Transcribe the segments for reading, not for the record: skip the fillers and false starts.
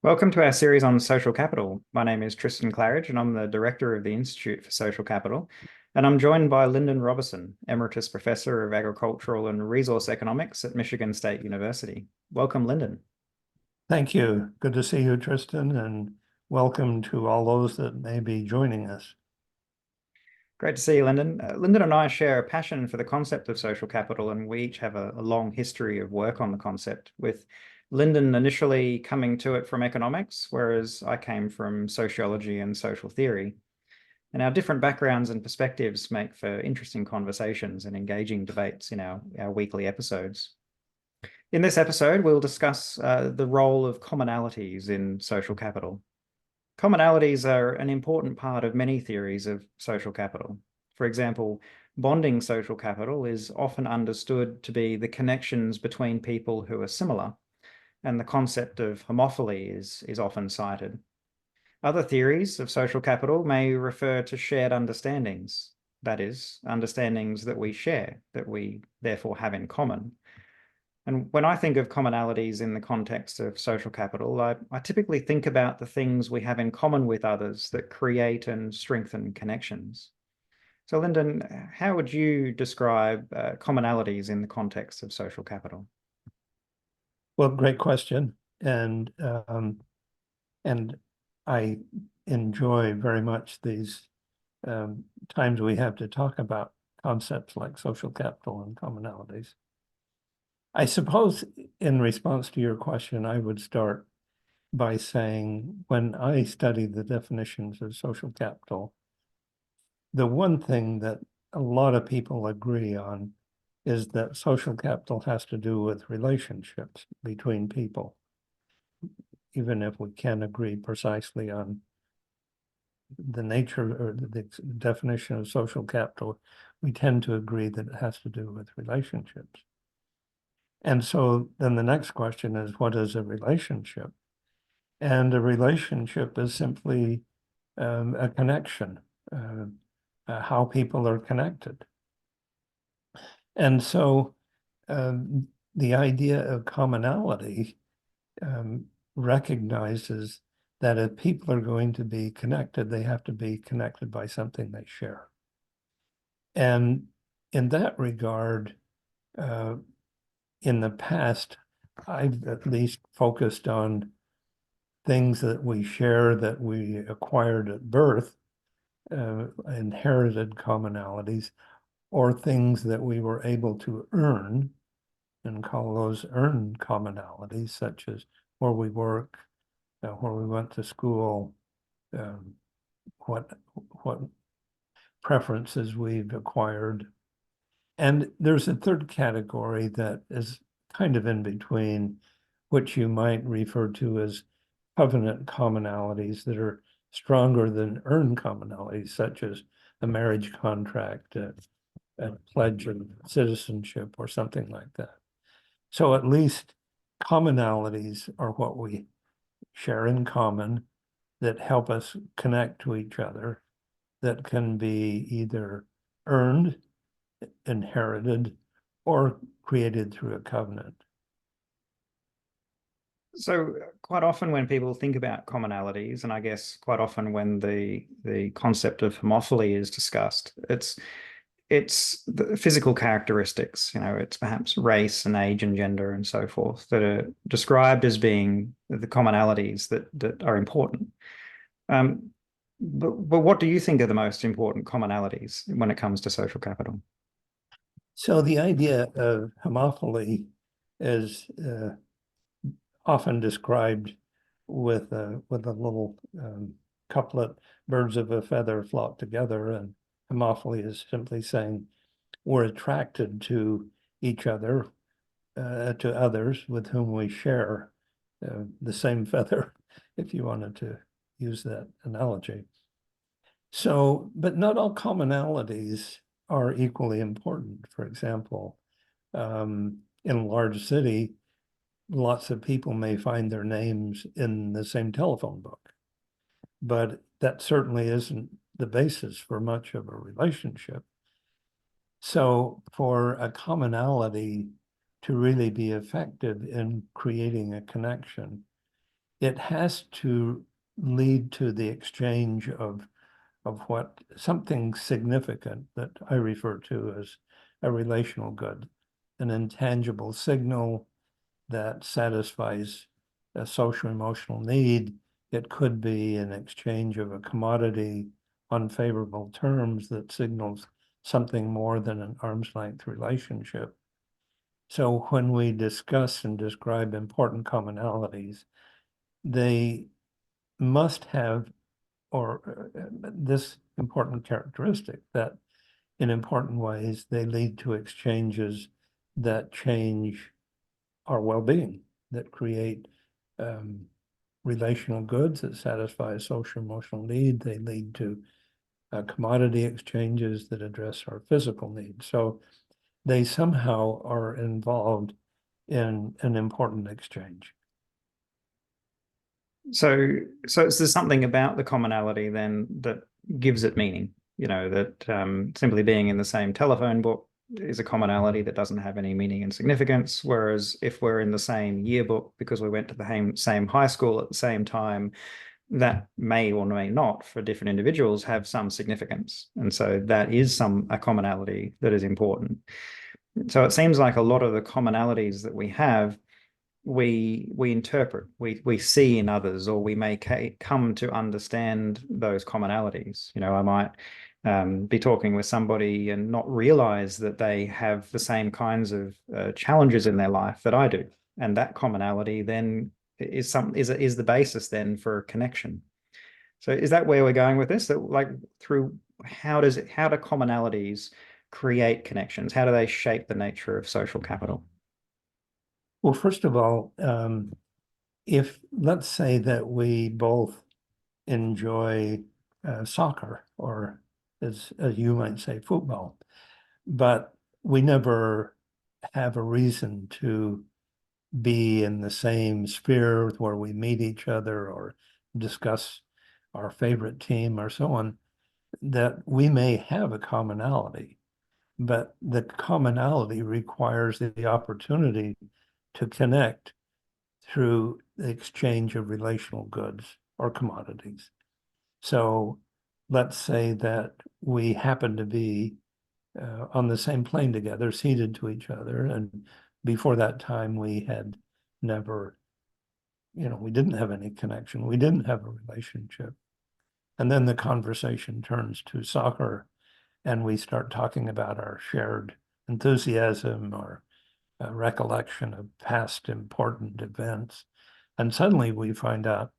Welcome to our series on social capital. My name is Tristan Claridge, and I'm the director of the Institute for Social Capital. And I'm joined by Lyndon Robertson, Emeritus Professor of Agricultural and Resource Economics at Michigan State University. Welcome, Lyndon. Thank you. Good to see you, Tristan, and welcome to all those that may be joining us. Great to see you, Lyndon. Lyndon and I share a passion for the concept of social capital, and we each have a long history of work on the concept, with Lyndon initially coming to it from economics, whereas I came from sociology and social theory. And our different backgrounds and perspectives make for interesting conversations and engaging debates in our weekly episodes. In this episode, we'll discuss the role of commonalities in social capital. Commonalities are an important part of many theories of social capital. For example, bonding social capital is often understood to be the connections between people who are similar, and the concept of homophily is often cited. Other theories of social capital may refer to shared understandings, that is, understandings that we share, that we therefore have in common. And when I think of commonalities in the context of social capital, I typically think about the things we have in common with others that create and strengthen connections. So, Lyndon, how would you describe commonalities in the context of social capital? Well, great question, and I enjoy very much these times we have to talk about concepts like social capital and commonalities. I suppose in response to your question, I would start by saying when I study the definitions of social capital, the one thing that a lot of people agree on is that social capital has to do with relationships between people, even if we can't agree precisely on the nature or the definition of social capital, we tend to agree that it has to do with relationships. And so then the next question is, what is a relationship? And a relationship is simply a connection, how people are connected. And so the idea of commonality recognizes that if people are going to be connected, they have to be connected by something they share. And in that regard, in the past, I've at least focused on things that we share that we acquired at birth, inherited commonalities, or things that we were able to earn and call those earned commonalities, such as where we work, where we went to school, what preferences we've acquired. And there's a third category that is kind of in between, which you might refer to as covenant commonalities that are stronger than earned commonalities, such as a marriage contract, a pledge of citizenship, or something like that. So at least commonalities are what we share in common that help us connect to each other, that can be either earned, inherited, or created through a covenant. So quite often when people think about commonalities, and I guess quite often when the concept of homophily is discussed, it's the physical characteristics, it's perhaps race and age and gender and so forth that are described as being the commonalities that are important. But what do you think are the most important commonalities when it comes to social capital? So the idea of homophily is often described with a little couplet, birds of a feather flock together, and homophily is simply saying we're attracted to each other, to others with whom we share the same feather, if you wanted to use that analogy. So, but not all commonalities are equally important. For example, in a large city, lots of people may find their names in the same telephone book, but that certainly isn't the basis for much of a relationship. So for a commonality to really be effective in creating a connection, it has to lead to the exchange of what something significant that I refer to as a relational good, an intangible signal that satisfies a social emotional need. It could be an exchange of a commodity on favorable terms that signals something more than an arm's length relationship. So when we discuss and describe important commonalities, they must have or this important characteristic that in important ways they lead to exchanges that change our well-being, that create relational goods that satisfy a social emotional need. They lead to commodity exchanges that address our physical needs. So they somehow are involved in an important exchange. So there's something about the commonality then that gives it meaning, that simply being in the same telephone book is a commonality that doesn't have any meaning and significance. Whereas if we're in the same yearbook because we went to the same high school at the same time, that may or may not, for different individuals, have some significance. And so that is a commonality that is important. So it seems like a lot of the commonalities that we have, we interpret, we see in others, or we may come to understand those commonalities. I might be talking with somebody and not realize that they have the same kinds of challenges in their life that I do, and that commonality then is the basis then for connection. So is that where we're going with this? That like through how do commonalities create connections? How do they shape the nature of social capital? Well, first of all, if let's say that we both enjoy soccer, or as you might say, football, but we never have a reason to be in the same sphere where we meet each other or discuss our favorite team or so on, that we may have a commonality, but the commonality requires the opportunity to connect through the exchange of relational goods or commodities. So let's say that we happen to be on the same plane together, seated to each other, and before that time we had never, we didn't have any connection, we didn't have a relationship. And then the conversation turns to soccer, and we start talking about our shared enthusiasm or recollection of past important events. And suddenly we find out,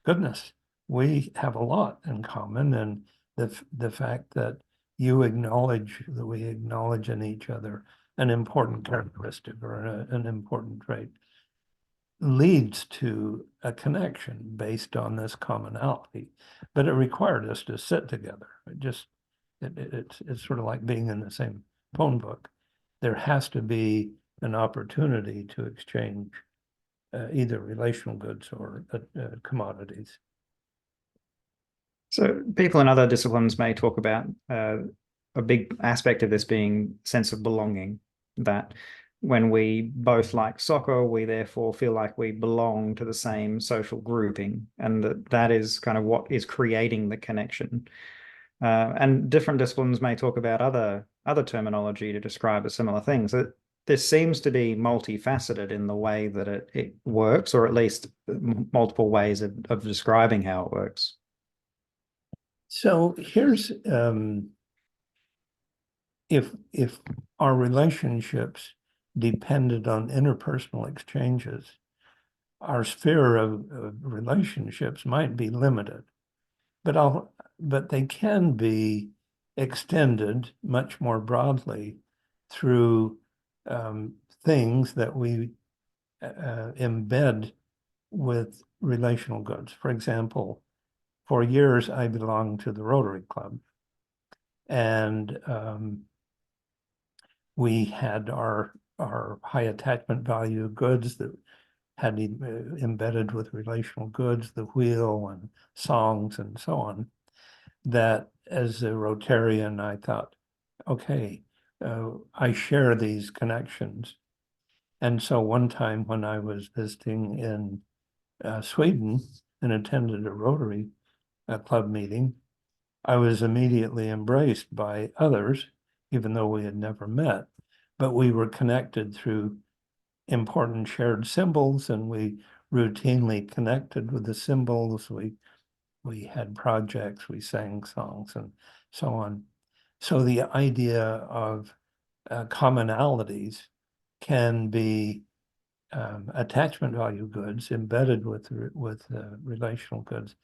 goodness, we have a lot in common. And the fact that you acknowledge that we acknowledge in each other an important characteristic or an important trait leads to a connection based on this commonality. But it required us to sit together. It's sort of like being in the same phone book. There has to be an opportunity to exchange either relational goods or commodities. So people in other disciplines may talk about a big aspect of this being sense of belonging, that when we both like soccer, we therefore feel like we belong to the same social grouping, and that is kind of what is creating the connection. And different disciplines may talk about other terminology to describe a similar thing. So this seems to be multifaceted in the way that it works, or at least multiple ways of describing how it works. So here's if our relationships depended on interpersonal exchanges, our sphere of relationships might be limited, but they can be extended much more broadly through things that we embed with relational goods. For example, for years I belonged to the Rotary Club, and we had our high attachment value goods that had embedded with relational goods, the wheel and songs and so on, that as a Rotarian, I thought, okay, I share these connections. And so one time when I was visiting in Sweden and attended a Rotary club meeting, I was immediately embraced by others, even though we had never met, but we were connected through important shared symbols, and we routinely connected with the symbols. We had projects, we sang songs, and so on. So the idea of commonalities can be attachment value goods embedded with relational goods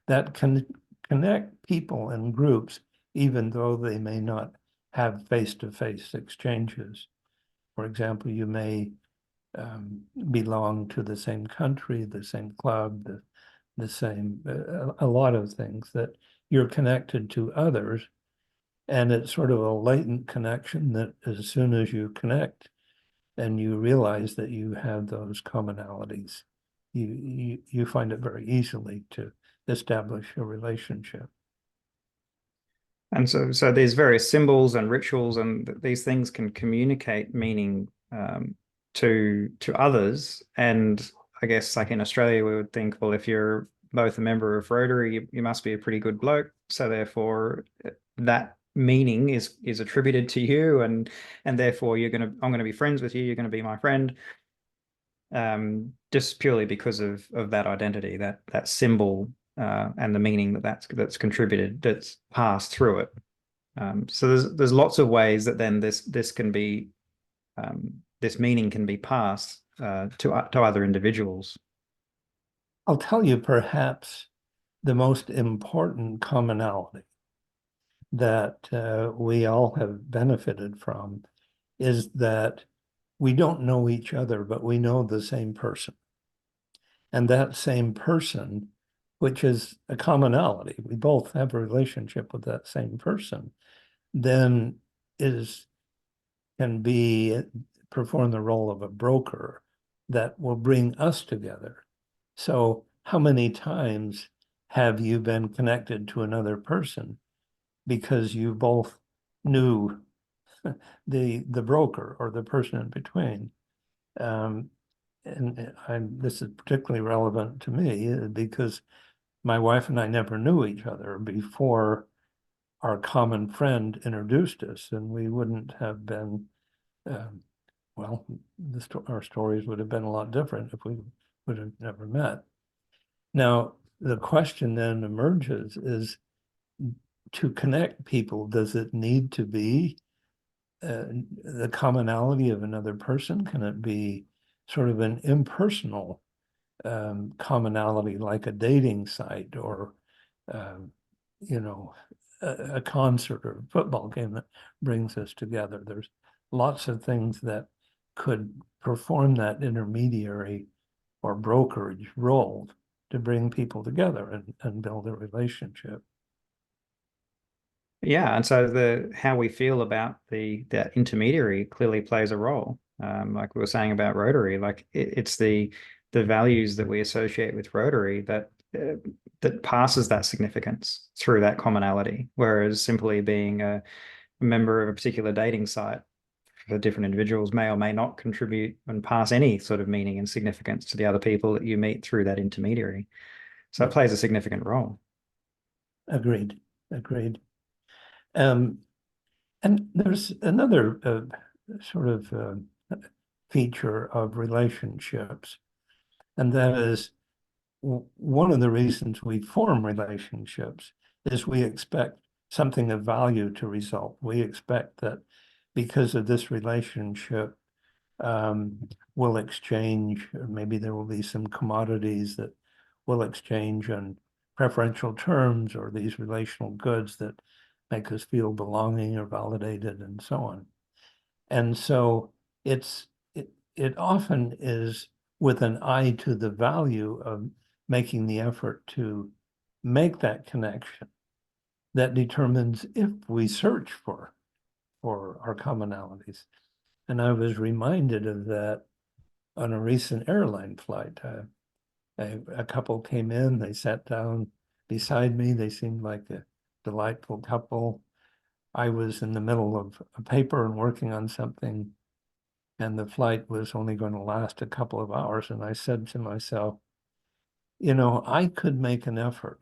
that can connect people and groups, even though they may not have face-to-face exchanges. For example, you may belong to the same country, the same club, the same, a lot of things that you're connected to others. And it's sort of a latent connection that as soon as you connect and you realize that you have those commonalities, you find it very easily to establish a relationship. And so there's various symbols and rituals, and these things can communicate meaning to others. And I guess, like in Australia, we would think, well, if you're both a member of Rotary, you must be a pretty good bloke. So therefore, that meaning is attributed to you, and therefore I'm gonna be friends with you. You're gonna be my friend, just purely because of that identity, that symbol, and the meaning that's contributed, that's passed through it. So there's lots of ways that then this can be this meaning can be passed to other individuals. I'll tell you perhaps the most important commonality that we all have benefited from is that we don't know each other, but we know the same person. And that same person, which is a commonality, we both have a relationship with that same person, then can be perform the role of a broker that will bring us together. So how many times have you been connected to another person because you both knew the broker or the person in between? And this is particularly relevant to me because my wife and I never knew each other before our common friend introduced us, and we wouldn't have been, well, our stories would have been a lot different if we would have never met. Now, the question then emerges is, to connect people, does it need to be the commonality of another person? Can it be sort of an impersonal commonality, like a dating site or, you know, a concert or a football game that brings us together? There's lots of things that could perform that intermediary or brokerage role to bring people together and build a relationship. Yeah, and so the how we feel about that intermediary clearly plays a role. Like we were saying about Rotary, like it's the values that we associate with Rotary that passes that significance through that commonality, whereas simply being a member of a particular dating site for different individuals may or may not contribute and pass any sort of meaning and significance to the other people that you meet through that intermediary. So it plays a significant role. Agreed. Agreed. And there's another sort of feature of relationships, and that is one of the reasons we form relationships is we expect something of value to result. We expect that because of this relationship, we'll exchange, or maybe there will be some commodities that we'll exchange on preferential terms, or these relational goods that make us feel belonging or validated, and so on. And so it often is with an eye to the value of making the effort to make that connection that determines if we search for our commonalities. And I was reminded of that on a recent airline flight. A couple came in, they sat down beside me. They seemed like a delightful couple. I was in the middle of a paper and working on something, and the flight was only going to last a couple of hours. And I said to myself, I could make an effort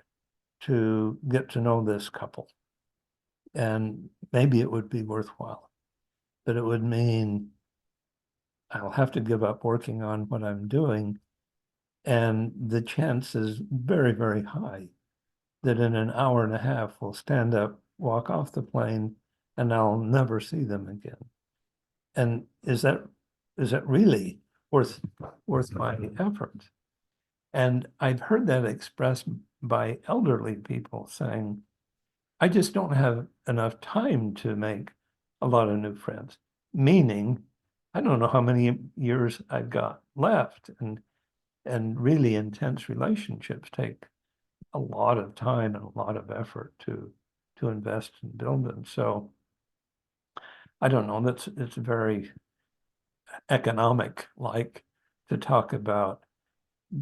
to get to know this couple, and maybe it would be worthwhile, but it would mean I'll have to give up working on what I'm doing. And the chance is very, very high that in an hour and a half we'll stand up, walk off the plane, and I'll never see them again. And is that really worth my effort? And I've heard that expressed by elderly people saying, I just don't have enough time to make a lot of new friends, meaning I don't know how many years I've got left. And really intense relationships take a lot of time and a lot of effort to invest and build them. So I don't know, it's very economic like to talk about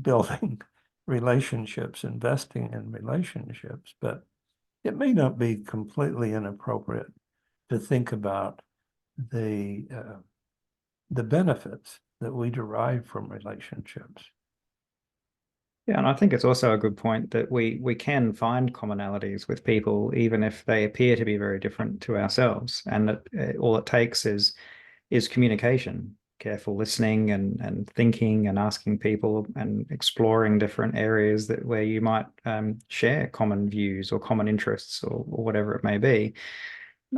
building relationships, investing in relationships, but it may not be completely inappropriate to think about the benefits that we derive from relationships. Yeah, and I think it's also a good point that we can find commonalities with people, even if they appear to be very different to ourselves. And that all it takes is communication, careful listening and thinking and asking people and exploring different areas that where you might share common views or common interests or whatever it may be.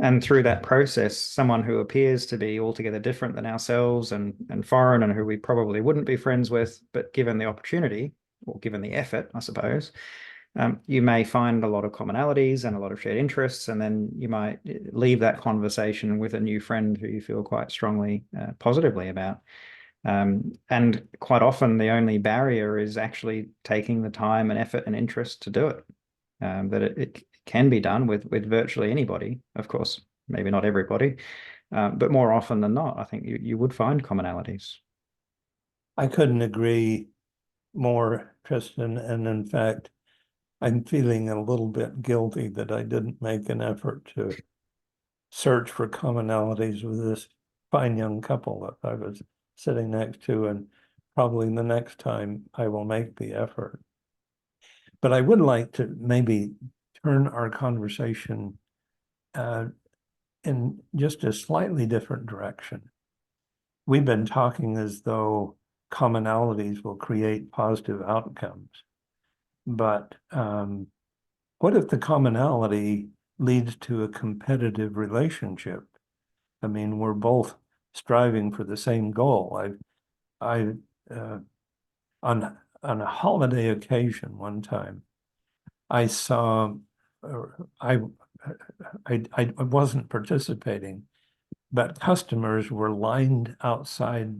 And through that process, someone who appears to be altogether different than ourselves and foreign and who we probably wouldn't be friends with, but given the opportunity or given the effort, I suppose, you may find a lot of commonalities and a lot of shared interests, and then you might leave that conversation with a new friend who you feel quite strongly positively about. And quite often, the only barrier is actually taking the time and effort and interest to do it. That it can be done with virtually anybody, of course, maybe not everybody, but more often than not, I think you would find commonalities. I couldn't agree more, Tristan. And in fact, I'm feeling a little bit guilty that I didn't make an effort to search for commonalities with this fine young couple that I was sitting next to. And probably the next time I will make the effort. But I would like to maybe turn our conversation in just a slightly different direction. We've been talking as though commonalities will create positive outcomes. But what if the commonality leads to a competitive relationship? I mean, we're both striving for the same goal. I on a holiday occasion one time, I saw, I wasn't participating, but customers were lined outside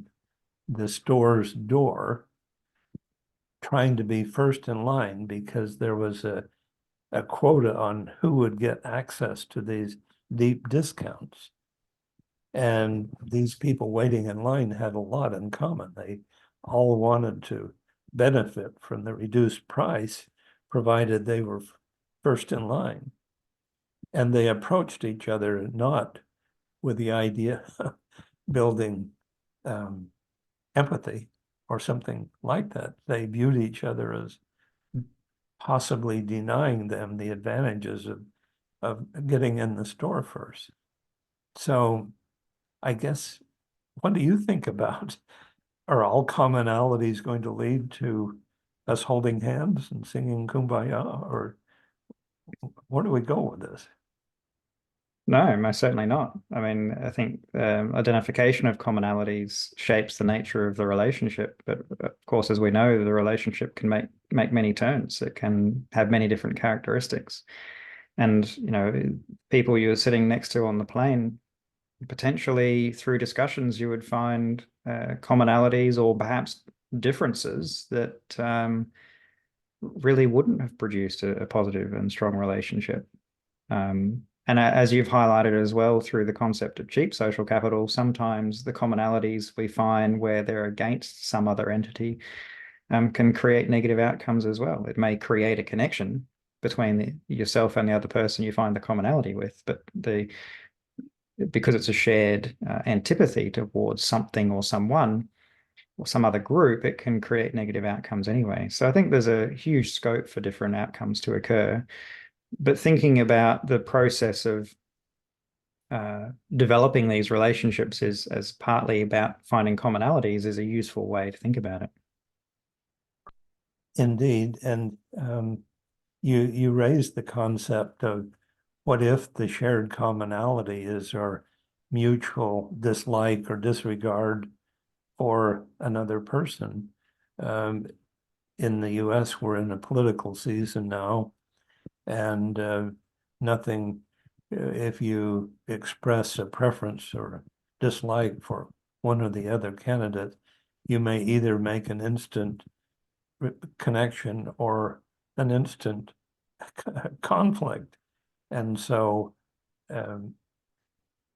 the store's door trying to be first in line because there was a quota on who would get access to these deep discounts. And these people waiting in line had a lot in common. They all wanted to benefit from the reduced price, provided they were first in line. And they approached each other not with the idea of building empathy or something like that. They viewed each other as possibly denying them the advantages of getting in the store first. So I guess, what do you think about, are all commonalities going to lead to us holding hands and singing Kumbaya, or where do we go with this? No, most certainly not. I mean, I think identification of commonalities shapes the nature of the relationship. But of course, as we know, the relationship can make many turns. It can have many different characteristics. And, people you're sitting next to on the plane, potentially through discussions, you would find commonalities or perhaps differences that really wouldn't have produced a positive and strong relationship. And as you've highlighted as well through the concept of cheap social capital, sometimes the commonalities we find where they're against some other entity can create negative outcomes as well. It may create a connection between yourself and the other person you find the commonality with, but because it's a shared antipathy towards something or someone, or some other group, it can create negative outcomes anyway. So I think there's a huge scope for different outcomes to occur. But thinking about the process of developing these relationships is as partly about finding commonalities is a useful way to think about it. Indeed, and you raised the concept of what if the shared commonality is our mutual dislike or disregard for another person. In the US, we're in a political season now, and nothing, if you express a preference or dislike for one or the other candidate, you may either make an instant connection or an instant conflict. And so,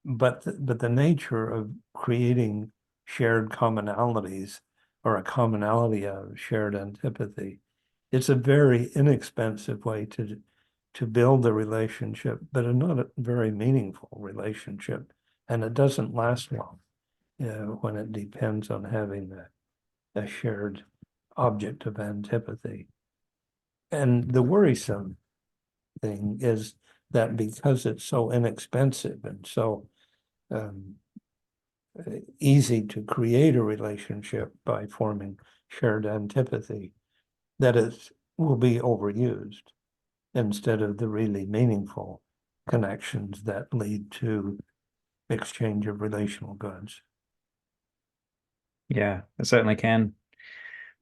but the nature of creating shared commonalities or a commonality of shared antipathy, it's a very inexpensive way to build a relationship, but not a very meaningful relationship. And it doesn't last long when it depends on having a shared object of antipathy. And the worrisome thing is that because it's so inexpensive and so easy to create a relationship by forming shared antipathy, that it will be overused instead of the really meaningful connections that lead to exchange of relational goods. Yeah, it certainly can.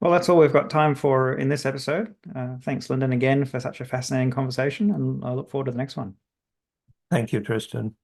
Well, that's all we've got time for in this episode. Thanks, Lyndon, again for such a fascinating conversation, and I look forward to the next one. Thank you, Tristan.